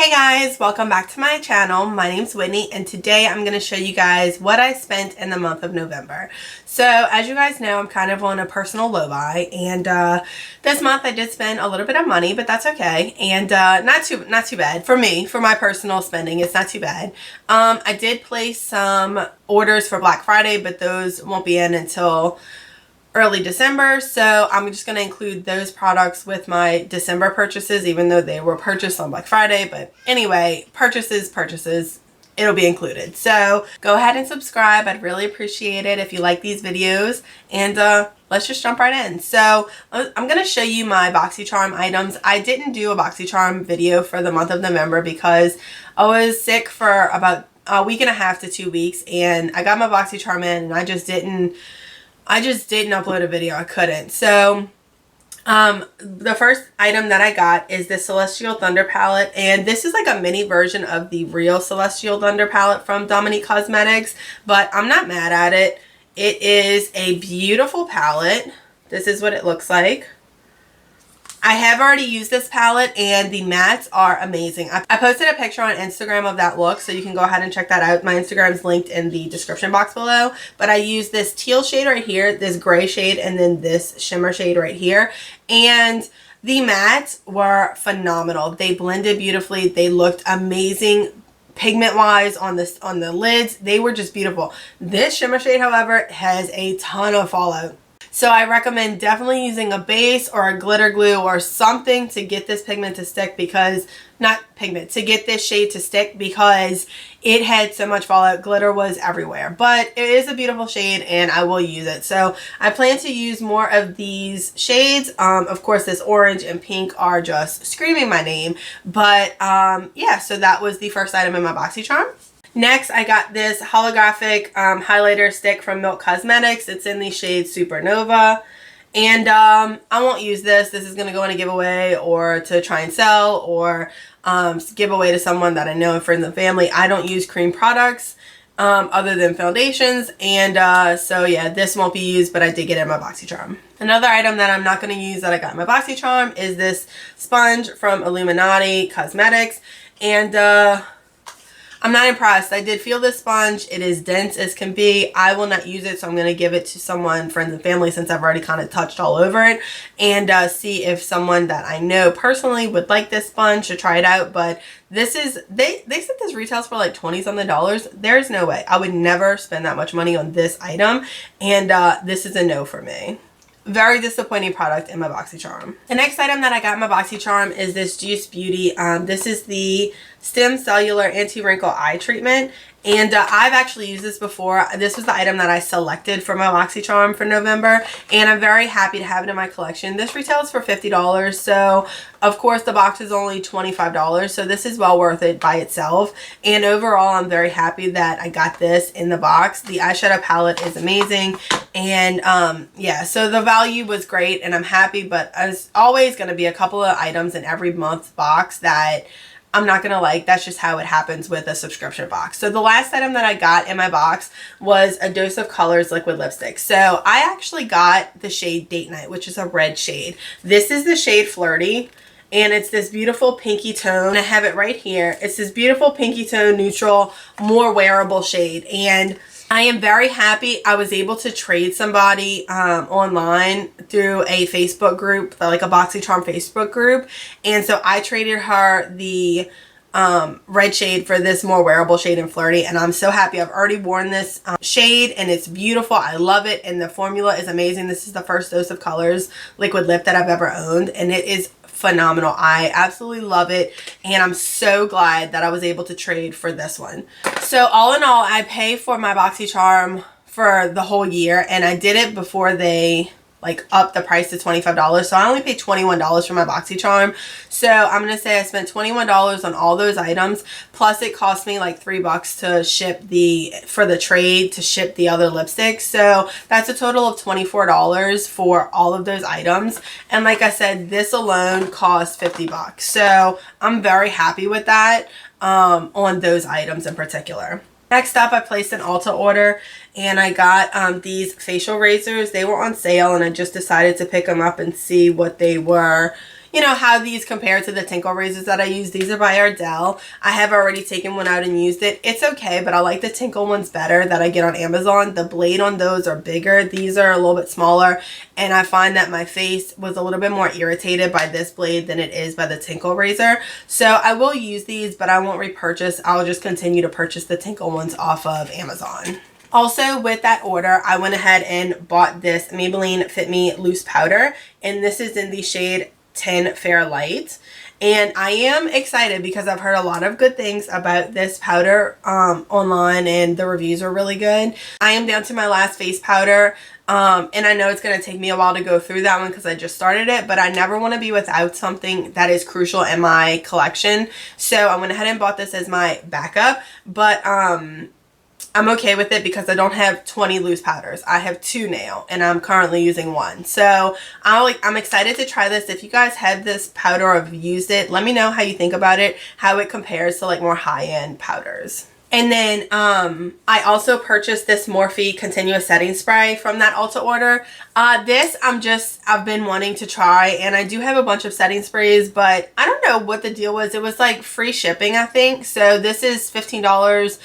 Hey guys, welcome back to my channel. My name's Whitney and today I'm going to show you guys what I spent in the month of November. So as you guys know, I'm kind of on a personal low buy, and this month I did spend a little bit of money, but that's okay, and not too bad for me. For my personal spending, it's not too bad. I did place some orders for Black Friday, but those won't be in until early December, so I'm just going to include those products with my December purchases, even though they were purchased on Black Friday. But anyway, purchases, it'll be included. So go ahead and subscribe. I'd really appreciate it if you like these videos, and let's just jump right in. So I'm going to show you my BoxyCharm items. I didn't do a BoxyCharm video for the month of November because I was sick for about a week and a half to 2 weeks, and I got my BoxyCharm in, and I just didn't upload a video. I couldn't. So the first item that I got is the Celestial Thunder palette, and this is like a mini version of the real Celestial Thunder palette from Domini Cosmetics, but I'm not mad at it. It is a beautiful palette. This is what it looks like. I have already used this palette and the mattes are amazing. I posted a picture on Instagram of that look, so you can go ahead and check that out. My Instagram is linked in the description box below. But I used this teal shade right here, this gray shade, and then this shimmer shade right here. And the mattes were phenomenal. They blended beautifully. They looked amazing pigment wise on the lids. They were just beautiful. This shimmer shade, however, has a ton of fallout. So I recommend definitely using a base or a glitter glue or something to get this pigment to stick, because, to get this shade to stick, because it had so much fallout. Glitter was everywhere, but it is a beautiful shade and I will use it. So I plan to use more of these shades. Of course, this orange and pink are just screaming my name, but yeah, so that was the first item in my BoxyCharm. Next, I got this holographic highlighter stick from Domini Cosmetics. It's in the shade Supernova. And I won't use this. This is going to go in a giveaway or to try and sell, or give away to someone that I know, friends and family. I don't use cream products other than foundations. And so yeah, this won't be used, but I did get it in my BoxyCharm. Another item that I'm not going to use that I got in my BoxyCharm is this sponge from Illuminati Cosmetics. And I'm not impressed. I did feel this sponge. It is dense as can be. I will not use it, so I'm going to give it to someone, friends and family, since I've already kind of touched all over it, and see if someone that I know personally would like this sponge to try it out. But this is, they said this retails for like $20 something. There's no way. I would never spend that much money on this item, and this is a no for me. Very disappointing product in my BoxyCharm. The next item that I got in my BoxyCharm is this Juice Beauty. This is the Stem Cellular Anti-Wrinkle Eye Treatment. And I've actually used this before. This was the item that I selected for my BoxyCharm for November, and I'm very happy to have it in my collection. This retails for $50, so of course the box is only $25, so this is well worth it by itself. And overall, I'm very happy that I got this in the box. The eyeshadow palette is amazing, and yeah, so the value was great, and I'm happy. But there's always going to be a couple of items in every month's box that I'm not going to like. That's just how it happens with a subscription box. So the last item that I got in my box was a Dose of Colors liquid lipstick. So I actually got the shade Date Night, which is a red shade. This is the shade Flirty, and it's this beautiful pinky tone. I have it right here. It's this beautiful pinky tone, neutral, more wearable shade. And I am very happy I was able to trade somebody online through a Facebook group, like a BoxyCharm Facebook group. And so I traded her the red shade for this more wearable shade in Flirty. And I'm so happy. I've already worn this shade and it's beautiful. I love it. And the formula is amazing. This is the first Dose of Colors liquid lip that I've ever owned. And it is phenomenal. I absolutely love it, and I'm so glad that I was able to trade for this one. So all in all, I pay for my BoxyCharm for the whole year, and I did it before they like up the price to $25. So I only paid $21 for my BoxyCharm. So I'm going to say I spent $21 on all those items. Plus it cost me like $3 to ship for the trade to ship the other lipsticks. So that's a total of $24 for all of those items. And like I said, this alone cost $50. So I'm very happy with that on those items in particular. Next up, I placed an Ulta order, and I got these facial razors. They were on sale, and I just decided to pick them up and see what they were, you know, how these compare to the Tinkle razors that I use. These are by Ardell. I have already taken one out and used it. It's okay, but I like the Tinkle ones better that I get on Amazon. The blade on those are bigger. These are a little bit smaller, and I find that my face was a little bit more irritated by this blade than it is by the Tinkle razor. So I will use these, but I won't repurchase. I'll just continue to purchase the Tinkle ones off of Amazon. Also, with that order, I went ahead and bought this Maybelline Fit Me Loose Powder, and this is in the shade 10 Fair Light. And I am excited because I've heard a lot of good things about this powder online, and the reviews are really good. I am down to my last face powder, and I know it's going to take me a while to go through that one because I just started it, but I never want to be without something that is crucial in my collection. So I went ahead and bought this as my backup, but I'm okay with it because I don't have 20 loose powders. I have 2 now, and I'm currently using 1. So I'm excited to try this. If you guys have this powder or have used it, let me know how you think about it, how it compares to like more high-end powders. And then I also purchased this Morphe Continuous Setting Spray from that Ulta order. This I've been wanting to try, and I do have a bunch of setting sprays, but I don't know what the deal was. It was like free shipping, I think. So this is $15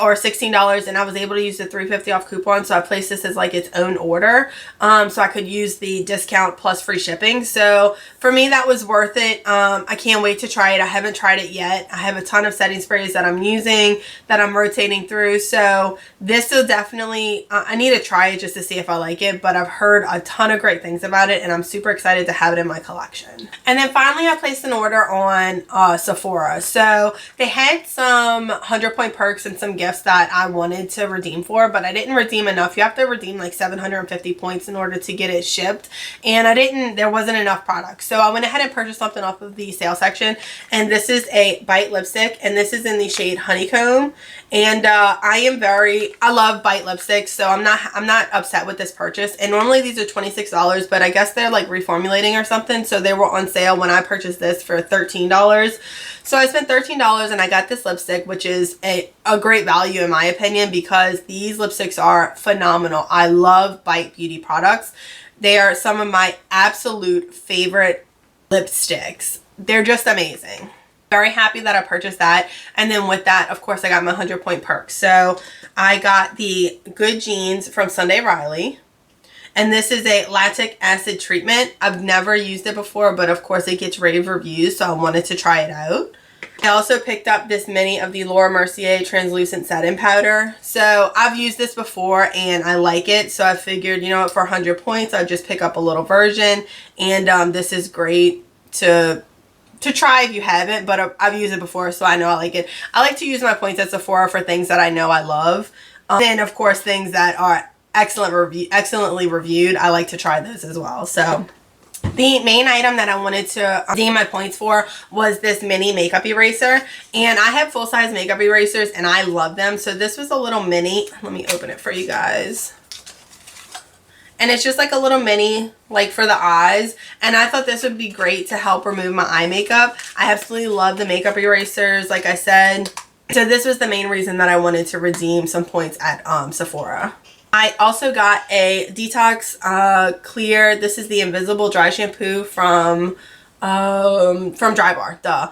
or $16, and I was able to use the $3.50 off coupon, so I placed this as like its own order, so I could use the discount plus free shipping. So for me, that was worth it. I can't wait to try it. I haven't tried it yet. I have a ton of setting sprays that I'm using, that I'm rotating through, so this will definitely, I need to try it just to see if I like it, but I've heard a ton of great things about it, and I'm super excited to have it in my collection. And then finally, I placed an order on Sephora. So they had some 100-point perks and some gifts that I wanted to redeem for, but I didn't redeem enough. You have to redeem like 750 points in order to get it shipped, and there wasn't enough products. So I went ahead and purchased something off of the sale section, and this is a Bite lipstick, and this is in the shade Honeycomb. And I love Bite lipsticks, so I'm not upset with this purchase. And normally these are $26, but I guess they're like reformulating or something, so they were on sale when I purchased this for $13. So I spent $13 and I got this lipstick, which is a great value in my opinion, because these lipsticks are phenomenal. I love Bite Beauty products. They are some of my absolute favorite lipsticks. They're just amazing. Very happy that I purchased that. And then with that, of course, I got my 100-point perks. So I got the Good Jeans from Sunday Riley. And this is a lactic acid treatment. I've never used it before, but of course it gets rave reviews, so I wanted to try it out. I also picked up this mini of the Laura Mercier translucent satin powder. So I've used this before and I like it. So I figured, you know what, for 100 points, I'd just pick up a little version. And this is great to try if you haven't, but I've used it before, so I know I like it. I like to use my points at Sephora for things that I know I love. Then of course things that are excellently reviewed, I like to try those as well. So the main item that I wanted to redeem my points for was this mini makeup eraser, and I have full-size makeup erasers and I love them. So this was a little mini. Let me open it for you guys. And it's just like a little mini, like for the eyes. And I thought this would be great to help remove my eye makeup. I absolutely love the makeup erasers, like I said. So this was the main reason that I wanted to redeem some points at Sephora. I also got a Detox Clear. This is the Invisible Dry Shampoo from Drybar, duh.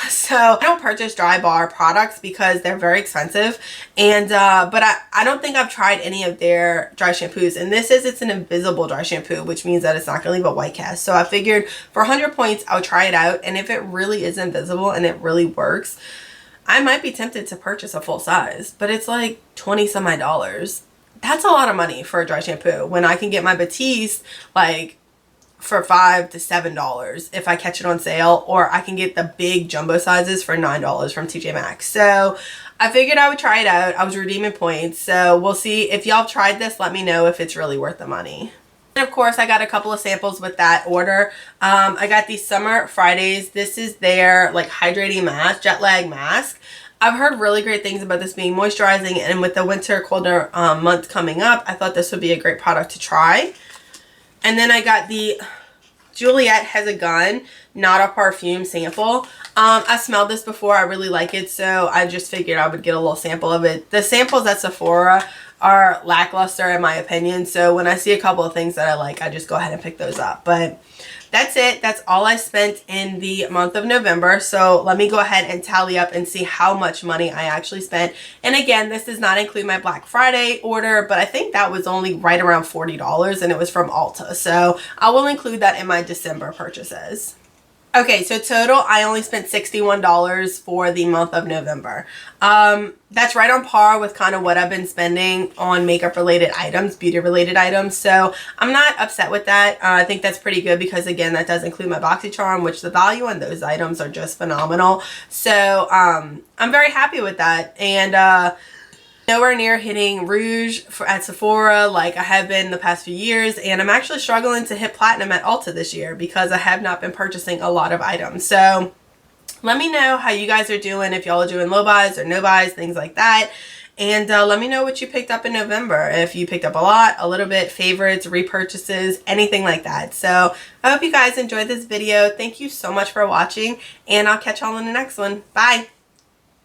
So I don't purchase Drybar products because they're very expensive, and but I don't think I've tried any of their dry shampoos, and it's an invisible dry shampoo, which means that it's not gonna leave a white cast. So I figured for 100 points I'll try it out, and if it really is invisible and it really works, I might be tempted to purchase a full size, but it's like 20 some odd dollars. That's a lot of money for a dry shampoo when I can get my Batiste like for $5 to $7 if I catch it on sale, or I can get the big jumbo sizes for $9 from TJ Maxx. So I figured I would try it out. I was redeeming points, so we'll see. If y'all tried this, let me know if it's really worth the money. And of course, I got a couple of samples with that order. I got these Summer Fridays. This is their like hydrating mask, jet lag mask. I've heard really great things about this being moisturizing, and with the winter colder month coming up, I thought this would be a great product to try. And then I got the Juliet Has a Gun, not a perfume sample. I smelled this before. I really like it, so I just figured I would get a little sample of it. The samples at Sephora are lackluster in my opinion, so when I see a couple of things that I like, I just go ahead and pick those up. But that's it. That's all I spent in the month of November. So let me go ahead and tally up and see how much money I actually spent. And again, this does not include my Black Friday order, but I think that was only right around $40 and it was from Ulta. So I will include that in my December purchases. Okay, so total, I only spent $61 for the month of November. That's right on par with kind of what I've been spending on makeup related items, beauty related items. So I'm not upset with that. I think that's pretty good because again, that does include my BoxyCharm, which the value on those items are just phenomenal. So I'm very happy with that. And nowhere near hitting rouge at Sephora like I have been the past few years, and I'm actually struggling to hit platinum at Ulta this year because I have not been purchasing a lot of items. So let me know how you guys are doing, if y'all are doing low buys or no buys, things like that. And let me know what you picked up in November. If you picked up a lot, a little bit, favorites, repurchases, anything like that. So I hope you guys enjoyed this video. Thank you so much for watching, and I'll catch y'all in the next one. Bye.